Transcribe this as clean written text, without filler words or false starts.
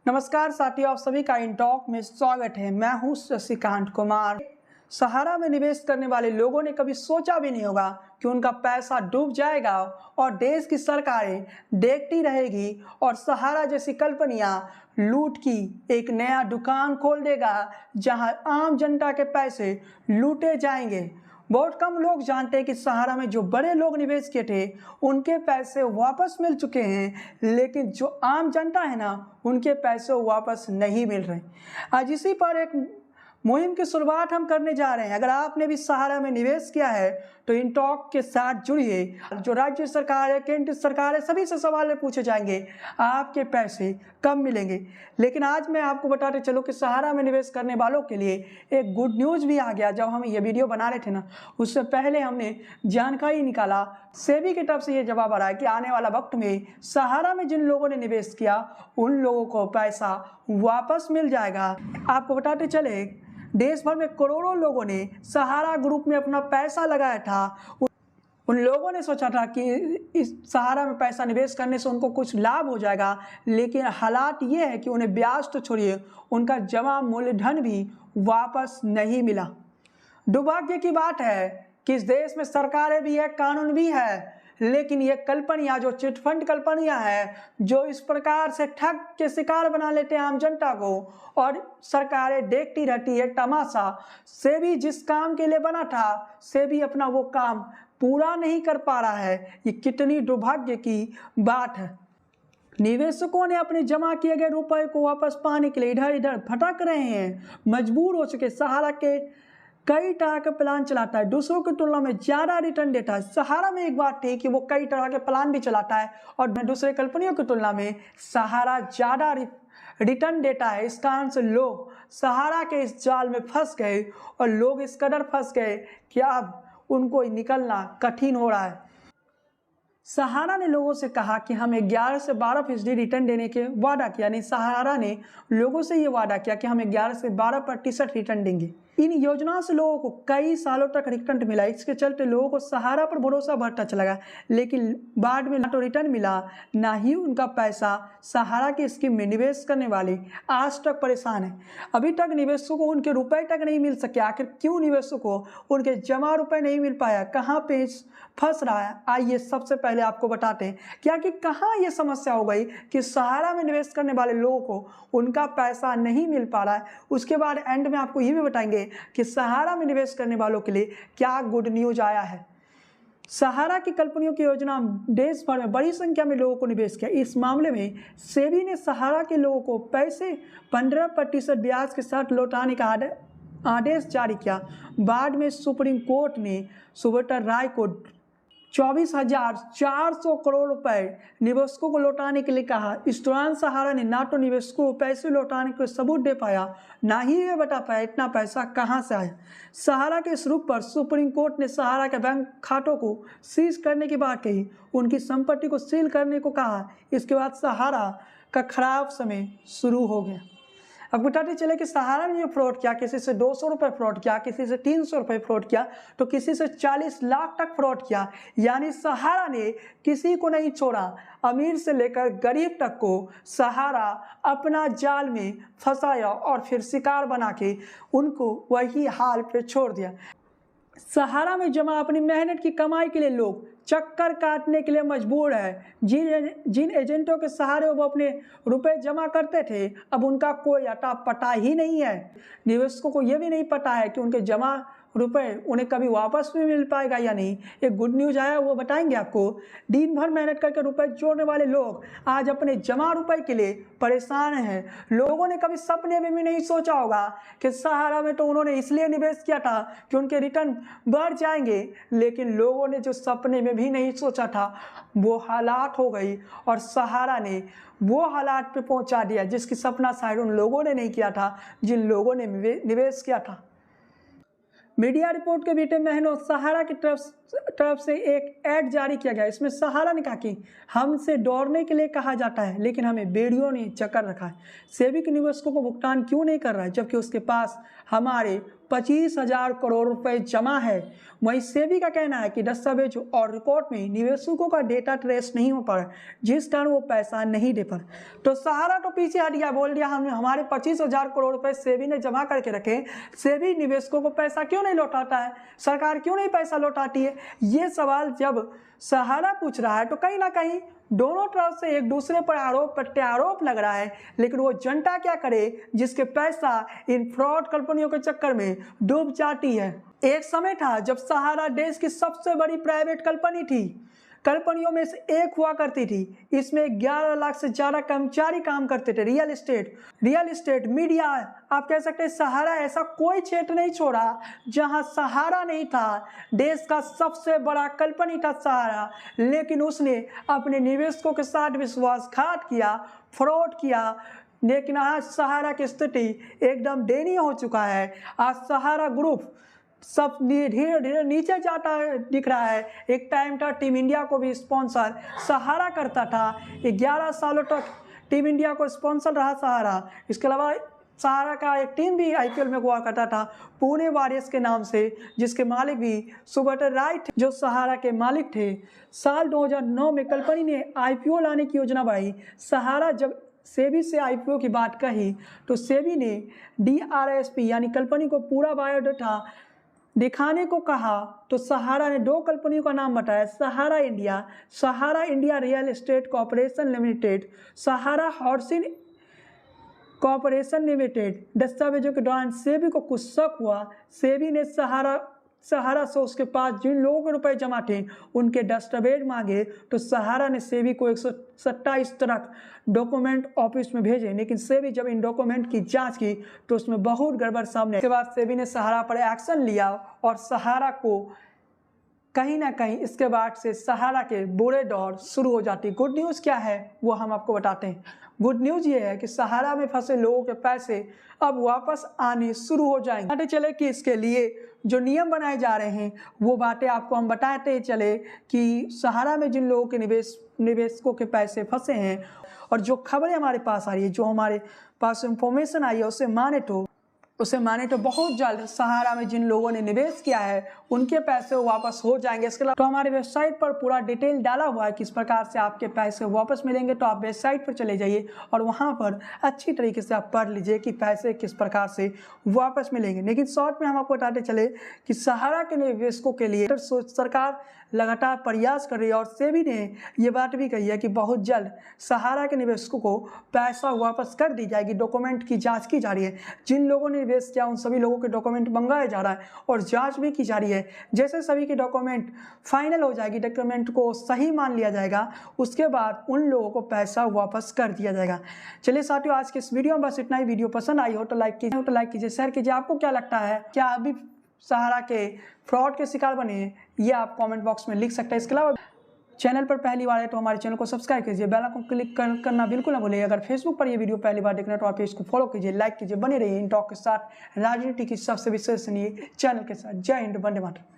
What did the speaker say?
नमस्कार साथियों, आप सभी का इन टॉक में स्वागत है। मैं हूं शशिकांत कुमार। सहारा में निवेश करने वाले लोगों ने कभी सोचा भी नहीं होगा कि उनका पैसा डूब जाएगा और देश की सरकारें देखती रहेगी और सहारा जैसी कंपनियां लूट की एक नया दुकान खोल देगा जहां आम जनता के पैसे लूटे जाएंगे। बहुत कम लोग जानते हैं कि सहारा में जो बड़े लोग निवेश किए थे उनके पैसे वापस मिल चुके हैं, लेकिन जो आम जनता है ना, उनके पैसे वापस नहीं मिल रहे। आज इसी पर एक मुहिम की शुरुआत हम करने जा रहे हैं। अगर आपने भी सहारा में निवेश किया है तो इन टॉक के साथ जुड़िए। जो राज्य सरकार है, केंद्र सरकार है, सभी से सवाल पूछे जाएंगे, आपके पैसे कब मिलेंगे। लेकिन आज मैं आपको बताते चलूँ कि सहारा में निवेश करने वालों के लिए एक गुड न्यूज़ भी आ गया। जब हम ये वीडियो बना रहे थे ना, उससे पहले हमने जानकारी निकाला, सेबी की तरफ से ये जवाब आ रहा है कि आने वाला वक्त में सहारा में जिन लोगों ने निवेश किया उन लोगों को पैसा वापस मिल जाएगा। आपको बताते चले, देश भर में करोड़ों लोगों ने सहारा ग्रुप में अपना पैसा लगाया था। उन लोगों ने सोचा था कि इस सहारा में पैसा निवेश करने से उनको कुछ लाभ हो जाएगा, लेकिन हालात ये है कि उन्हें ब्याज तो छोड़िए, उनका जमा मूलधन भी वापस नहीं मिला। दुर्भाग्य की बात है कि इस देश में सरकारें भी है, कानून भी है, लेकिन ये कंपनियां जो चिटफंड कंपनियां हैं, जो इस प्रकार से ठग के शिकार बना लेते हैं आम जनता को, और सरकारें देखती रहती है तमाशा। सेबी जिस काम के लिए बना था, सेबी अपना वो काम पूरा नहीं कर पा रहा है। ये कितनी दुर्भाग्य की बात है। निवेशकों ने अपने जमा किए गए रुपए को वापस पाने के लिए इधर इधर भटक रहे हैं, मजबूर हो चुके। सहारा के कई तरह के प्लान चलाता है, दूसरों की तुलना में ज़्यादा रिटर्न देता है। सहारा में एक बात थी कि वो कई तरह के प्लान भी चलाता है और दूसरे कंपनियों की तुलना में सहारा ज़्यादा रिटर्न देता है। इस कारण से लोग सहारा के इस जाल में फंस गए और लोग इस कदर फंस गए कि अब उनको निकलना कठिन हो रहा है। सहारा ने लोगों से कहा कि हम 11 से 12% रिटर्न देने के वादा किया। यानी सहारा ने लोगों से ये वादा किया कि हम 11 से 12% रिटर्न देंगे। इन योजनाओं से लोगों को कई सालों तक रिटर्न मिला। इसके चलते लोगों को सहारा पर भरोसा बढ़ता चला गया, लेकिन बाद में ना तो रिटर्न मिला, ना ही उनका पैसा सहारा की स्कीम में निवेश करने वाले आज तक परेशान है। अभी तक निवेशकों को उनके रुपए तक नहीं मिल सके। आखिर क्यों निवेशकों को उनके जमा रुपए नहीं मिल पाया, कहाँ पे फंस रहा है? आइए सबसे पहले आपको बताते हैं क्या कि कहाँ ये समस्या हो गई कि सहारा में निवेश करने वाले लोगों को उनका पैसा नहीं मिल पा रहा है। उसके बाद एंड में आपको ये भी बताएंगे कि सहारा में निवेश करने वालों के लिए क्या गुड न्यूज आया है। सहारा की कंपनियों की योजना देश भर में बड़ी संख्या में लोगों को निवेश किया। इस मामले में सेबी ने सहारा के लोगों को पैसे 15% ब्याज के साथ लौटाने का आदेश जारी किया। बाद में सुप्रीम कोर्ट ने सुब्रता राय को 24,400 करोड़ रुपए निवेशकों को लौटाने के लिए कहा। इस दौरान सहारा ने ना तो निवेशकों को पैसे लौटाने के सबूत दे पाया, ना ही ये बता पाया इतना पैसा कहां से आया। सहारा के इस रुख पर सुप्रीम कोर्ट ने सहारा के बैंक खातों को सीज करने की बात कही, उनकी संपत्ति को सील करने को कहा। इसके बाद सहारा का खराब समय शुरू हो गया। अब बताते चले कि सहारा ने जो फ्रॉड किया, किसी से 200 रुपये फ्रॉड किया, किसी से 300 रुपये फ्रॉड किया, तो किसी से 40 लाख तक फ्रॉड किया। यानी सहारा ने किसी को नहीं छोड़ा, अमीर से लेकर गरीब तक को सहारा अपना जाल में फंसाया और फिर शिकार बना के उनको वही हाल पे छोड़ दिया। सहारा में जमा अपनी मेहनत की कमाई के लिए लोग चक्कर काटने के लिए मजबूर है। जिन एजेंटों के सहारे वो अपने रुपए जमा करते थे, अब उनका कोई अता पता ही नहीं है। निवेशकों को ये भी नहीं पता है कि उनके जमा रुपए उन्हें कभी वापस भी मिल पाएगा या नहीं। एक गुड न्यूज़ आया, वो बताएंगे आपको। दिन भर मेहनत करके रुपए जोड़ने वाले लोग आज अपने जमा रुपए के लिए परेशान हैं। लोगों ने कभी सपने में भी नहीं सोचा होगा कि सहारा में तो उन्होंने इसलिए निवेश किया था कि उनके रिटर्न बढ़ जाएंगे, लेकिन लोगों ने जो सपने में भी नहीं सोचा था वो हालात हो गई और सहारा ने वो हालात पे पहुंचा दिया जिसकी सपना शायद उन लोगों ने नहीं किया था, जिन लोगों ने निवेश किया था। मीडिया रिपोर्ट के बीते महीनों सहारा की तरफ तरफ से एक ऐड जारी किया गया। इसमें सहारा ने कहा कि हमसे दौड़ने के लिए कहा जाता है, लेकिन हमें बेड़ियों ने चक्कर रखा है। सेबी के निवेशकों को भुगतान क्यों नहीं कर रहा है, जबकि उसके पास हमारे 25,000 करोड़ रुपए जमा है। वहीं सेबी का कहना है कि दस्तावेज और रिपोर्ट में निवेशकों का डेटा ट्रेस नहीं हो पा, जिस कारण वो पैसा नहीं दे पा। तो सहारा तो पीछे हट गया, बोल दिया हमने हमारे 25,000 करोड़ रुपए सेबी ने जमा करके रखे, सेबी निवेशकों को पैसा क्यों नहीं लौटाता है, सरकार क्यों नहीं पैसा लौटाती है। ये सवाल जब सहारा पूछ रहा है तो कहीं ना कहीं दोनों तरफ से एक दूसरे पर आरोप प्रत्यारोप लग रहा है। लेकिन वो जनता क्या करे जिसके पैसा इन फ्रॉड कंपनियों के चक्कर में डूब जाती है। एक समय था जब सहारा देश की सबसे बड़ी प्राइवेट कंपनी थी, कंपनियों में से एक हुआ करती थी। इसमें 11 लाख से ज़्यादा कर्मचारी काम करते थे। रियल एस्टेट, मीडिया, आप कह सकते हैं सहारा ऐसा कोई क्षेत्र नहीं छोड़ा जहां सहारा नहीं था। देश का सबसे बड़ा कंपनी था सहारा, लेकिन उसने अपने निवेशकों के साथ विश्वासघात किया, फ्रॉड किया। लेकिन आज सहारा की स्थिति एकदम दयनीय हो चुका है। आज सहारा ग्रुप सब धीरे धीरे नीचे जाता है दिख रहा है। एक टाइम था टीम इंडिया को भी स्पॉन्सर सहारा करता था। 11 सालों तक टीम इंडिया को स्पॉन्सर रहा सहारा। इसके अलावा सहारा का एक टीम भी आईपीएल में हुआ करता था, पुणे वॉरियर्स के नाम से, जिसके मालिक भी सुब्रत राय थे, जो सहारा के मालिक थे। साल 2009 में कंपनी ने आईपीओ लाने की योजना बनाई। सहारा जब सेबी से आईपीओ की बात कही तो सेबी ने DRSP यानी कंपनी को पूरा बायोडाटा दिखाने को कहा। तो सहारा ने 2 कंपनियों का नाम बताया, Sahara India real estate corporation limited, Sahara housing corporation limited. दस्तावेजों के दौरान सेबी को कुछ शक हुआ। सेबी ने सहारा से उसके पास जिन लोगों के रुपए जमा थे उनके दस्तावेज मांगे। तो सहारा ने सेबी को 127 तरह डॉक्यूमेंट ऑफिस में भेजे, लेकिन सेबी जब इन डॉक्यूमेंट की जांच की तो उसमें बहुत गड़बड़ सामने। इसके बाद सेबी ने सहारा पर एक्शन लिया और सहारा को कहीं ना कहीं इसके बाद से सहारा के बुरे दौर शुरू हो जाती। गुड न्यूज़ क्या है वो हम आपको बताते हैं। गुड न्यूज़ ये है कि सहारा में फंसे लोगों के पैसे अब वापस आने शुरू हो जाएंगे। पता चले कि इसके लिए जो नियम बनाए जा रहे हैं वो बातें आपको हम बताते चले कि सहारा में जिन लोगों के निवेशकों के पैसे फंसे हैं, और जो खबरें हमारे पास आ रही है, जो हमारे पास इंफॉर्मेशन आई है, उसे माने तो बहुत जल्द सहारा में जिन लोगों ने निवेश किया है उनके पैसे वापस हो जाएंगे। इसके अलावा तो हमारे वेबसाइट पर पूरा डिटेल डाला हुआ है किस प्रकार से आपके पैसे वापस मिलेंगे। तो आप वेबसाइट पर चले जाइए और वहां पर अच्छी तरीके से आप पढ़ लीजिए कि पैसे किस प्रकार से वापस मिलेंगे। लेकिन शॉर्ट में हम आपको बताते चले कि सहारा के निवेशकों के लिए सरकार लगातार प्रयास कर रही है और सेबी ने ये बात भी कही है कि बहुत जल्द सहारा के निवेशकों को पैसा वापस कर दी जाएगी। डॉक्यूमेंट की जांच की जा रही है, जिन लोगों ने निवेश किया उन सभी लोगों के डॉक्यूमेंट मंगाया जा रहा है और जांच भी की जा रही है। जैसे सभी के डॉक्यूमेंट फाइनल हो जाएगी, डॉक्यूमेंट को सही मान लिया जाएगा, उसके बाद उन लोगों को पैसा वापस कर दिया जाएगा। चलिए साथियों, आज के इस वीडियो में बस इतना ही। वीडियो पसंद आई हो तो लाइक कीजिए, शेयर कीजिए। आपको क्या लगता है, क्या अभी सहारा के फ्रॉड के शिकार बने, ये आप कमेंट बॉक्स में लिख सकते हैं। इसके अलावा चैनल पर पहली बार है तो हमारे चैनल को सब्सक्राइब कीजिए, बेल आइकन क्लिक करना बिल्कुल ना भूलिए। अगर फेसबुक पर ये वीडियो पहली बार देखना है तो आप इसको फॉलो कीजिए, लाइक कीजिए, बने रहिए इन टॉक के साथ, राजनीति की सबसे विश्वसनीय चैनल के साथ। जय हिंद, वंदे मातरम।